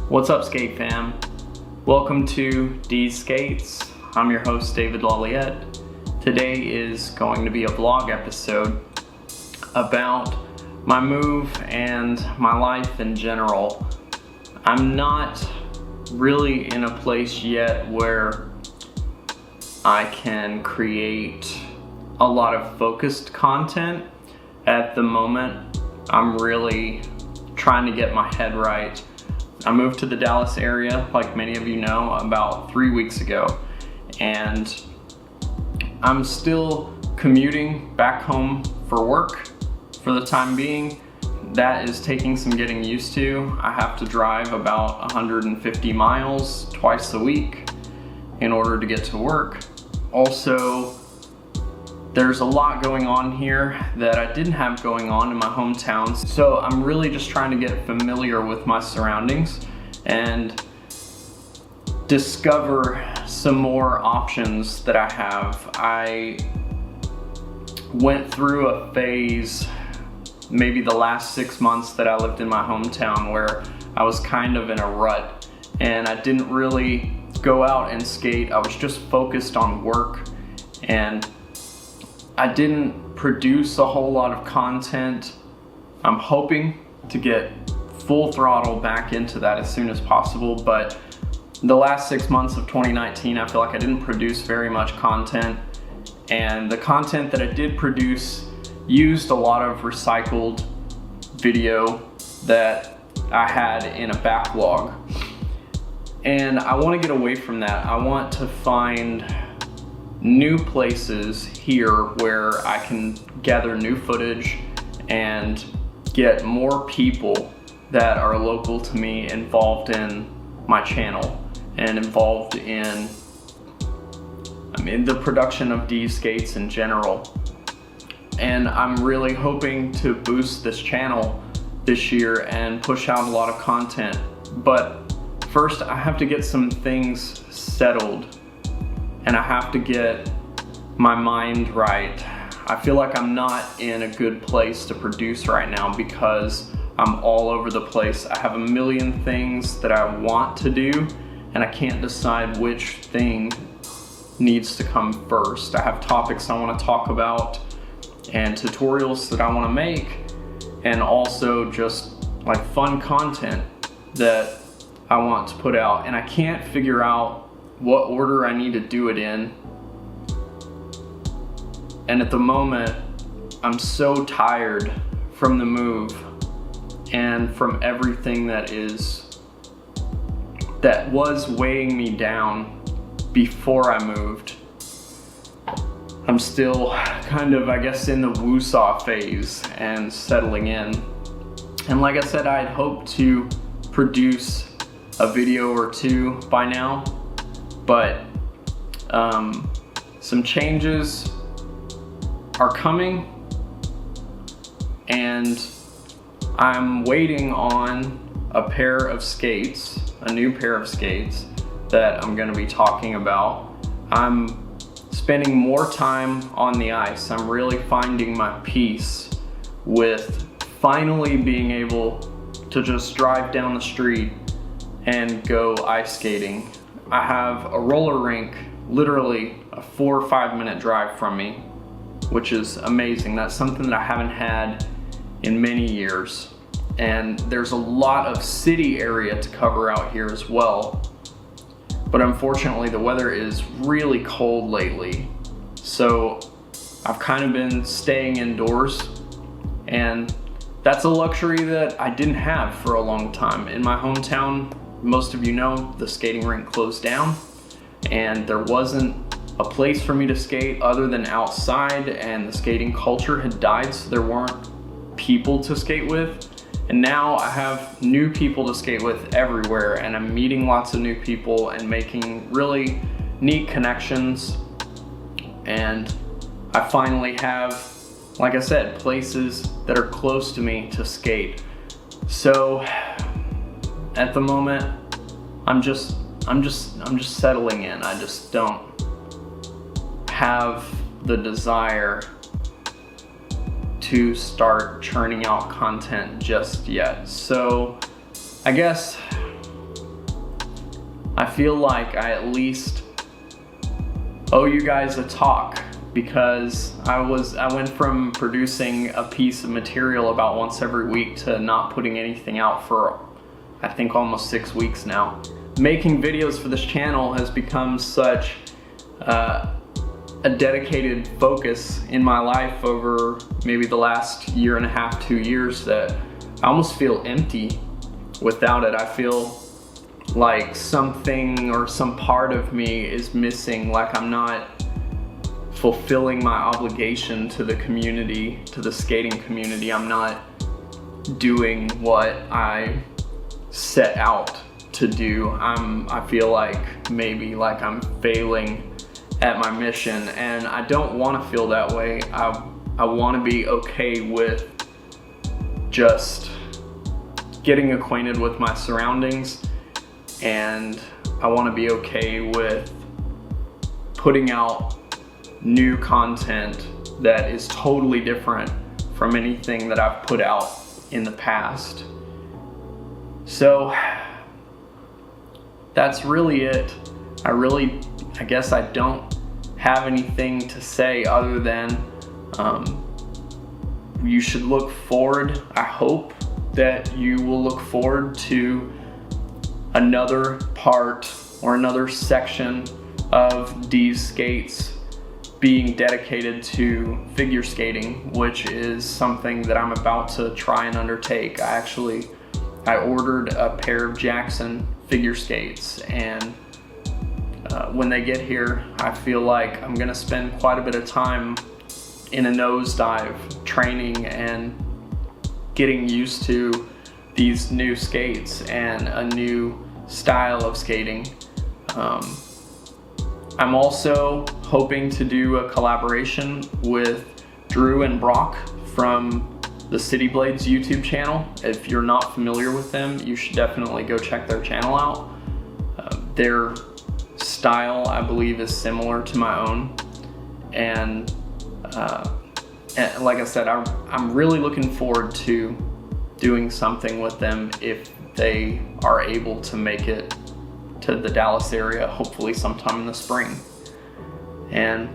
What's up, skate fam? Welcome to Deez Skates. I'm your host, David Laliette. Today is going to be a vlog episode about my move and my life in general. I'm not really in a place yet where I can create a lot of focused content. At the moment, I'm really trying to get my head right. I moved to the Dallas area, like many of you know, about 3 weeks ago, and I'm still commuting back home for work for the time being. That is taking some getting used to. I have to drive about 150 miles twice a week in order to get to work. Also, there's a lot going on here that I didn't have going on in my hometown. So I'm really just trying to get familiar with my surroundings and discover some more options that I have. I went through a phase, maybe the last 6 months that I lived in my hometown, where I was kind of in a rut and I didn't really go out and skate. I was just focused on work, and I didn't produce a whole lot of content. I'm hoping to get full throttle back into that as soon as possible, but the last 6 months of 2019, I feel like I didn't produce very much content, and the content that I did produce used a lot of recycled video that I had in a backlog. And I want to get away from that. I want to find new places here where I can gather new footage and get more people that are local to me involved in my channel and involved in, the production of Deez skates in general. And I'm really hoping to boost this channel this year and push out a lot of content. But first, I have to get some things settled, and I have to get my mind right. I feel like I'm not in a good place to produce right now because I'm all over the place. I have a million things that I want to do, and I can't decide which thing needs to come first. I have topics I want to talk about and tutorials that I want to make, and also just like fun content that I want to put out, and I can't figure out what order I need to do it in. And at the moment, I'm so tired from the move and from everything that was weighing me down before I moved. I'm still kind of, I guess, in the woo-saw phase and settling in. And like I said, I'd hoped to produce a video or two by now, but some changes are coming, and I'm waiting on a pair of skates, a new pair of skates that I'm going to be talking about. I'm spending more time on the ice. I'm really finding my peace with finally being able to just drive down the street and go ice skating. I have a roller rink literally a 4 or 5 minute drive from me, which is amazing. That's something that I haven't had in many years. And there's a lot of city area to cover out here as well. But unfortunately, the weather is really cold lately. So I've kind of been staying indoors, and that's a luxury that I didn't have for a long time. In my hometown, most of you know, the skating rink closed down, and there wasn't a place for me to skate other than outside, and the skating culture had died, so there weren't people to skate with. And now I have new people to skate with everywhere, and I'm meeting lots of new people and making really neat connections. And I finally have, like I said, places that are close to me to skate. So at the moment, I'm just settling in. I just don't have the desire to start churning out content just yet. So I guess I feel like I at least owe you guys a talk, because I went from producing a piece of material about once every week to not putting anything out for I think almost 6 weeks now. Making videos for this channel has become such a dedicated focus in my life over maybe the last year and a half, 2 years, that I almost feel empty without it. I feel like something or some part of me is missing, like I'm not fulfilling my obligation to the community, to the skating community. I'm not doing what I set out to do. I feel like maybe like I'm failing at my mission, and I don't want to feel that way. I want to be okay with just getting acquainted with my surroundings, and I want to be okay with putting out new content that is totally different from anything that I've put out in the past. So that's really it. I guess I don't have anything to say other than you should look forward. I hope that you will look forward to another part or another section of Deez Skates being dedicated to figure skating, which is something that I'm about to try and undertake. I ordered a pair of Jackson figure skates, and when they get here, I feel like I'm gonna spend quite a bit of time in a nosedive training and getting used to these new skates and a new style of skating. I'm also hoping to do a collaboration with Drew and Brock from the City Blades YouTube channel. If you're not familiar with them, you should definitely go check their channel out. Their style, I believe, is similar to my own, and like I said, I'm really looking forward to doing something with them if they are able to make it to the Dallas area, hopefully sometime in the spring. And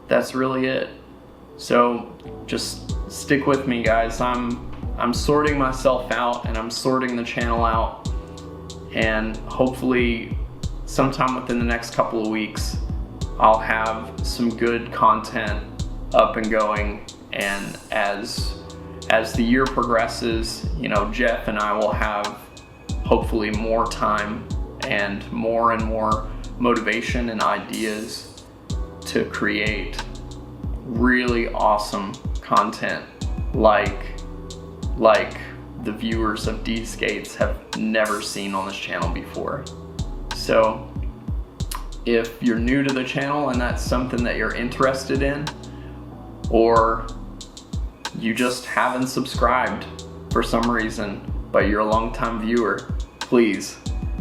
that's really it. So just stick with me, guys. I'm sorting myself out, and I'm sorting the channel out, and hopefully sometime within the next couple of weeks I'll have some good content up and going. And as the year progresses, you know, Jeff and I will have hopefully more time and more motivation and ideas to create really awesome content like the viewers of Deez Skates have never seen on this channel before. So if you're new to the channel and that's something that you're interested in, or you just haven't subscribed for some reason, but you're a longtime viewer, please,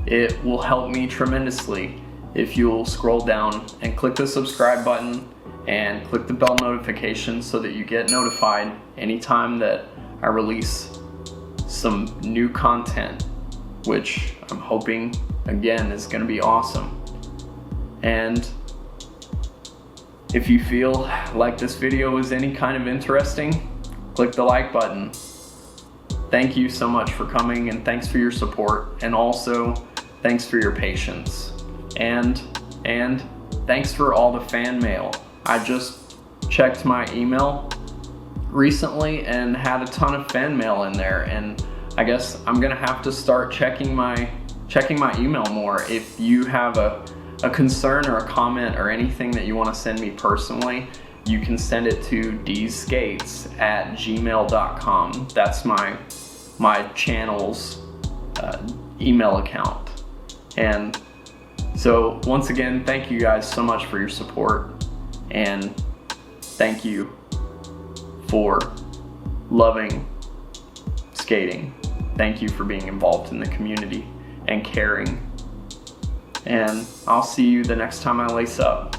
it will help me tremendously if you'll scroll down and click the subscribe button and click the bell notification so that you get notified anytime that I release some new content, which I'm hoping, again, is going to be awesome. And if you feel like this video is any kind of interesting, click the like button. Thank you so much for coming, and thanks for your support, and also thanks for your patience, and thanks for all the fan mail. I just checked my email recently and had a ton of fan mail in there, and I guess I'm gonna have to start checking my email more. If you have a concern or a comment or anything that you want to send me personally, you can send it to deezskates@gmail.com. That's my channel's email account. And so once again, thank you guys so much for your support, and thank you for loving skating. Thank you for being involved in the community and caring. And I'll see you the next time I lace up.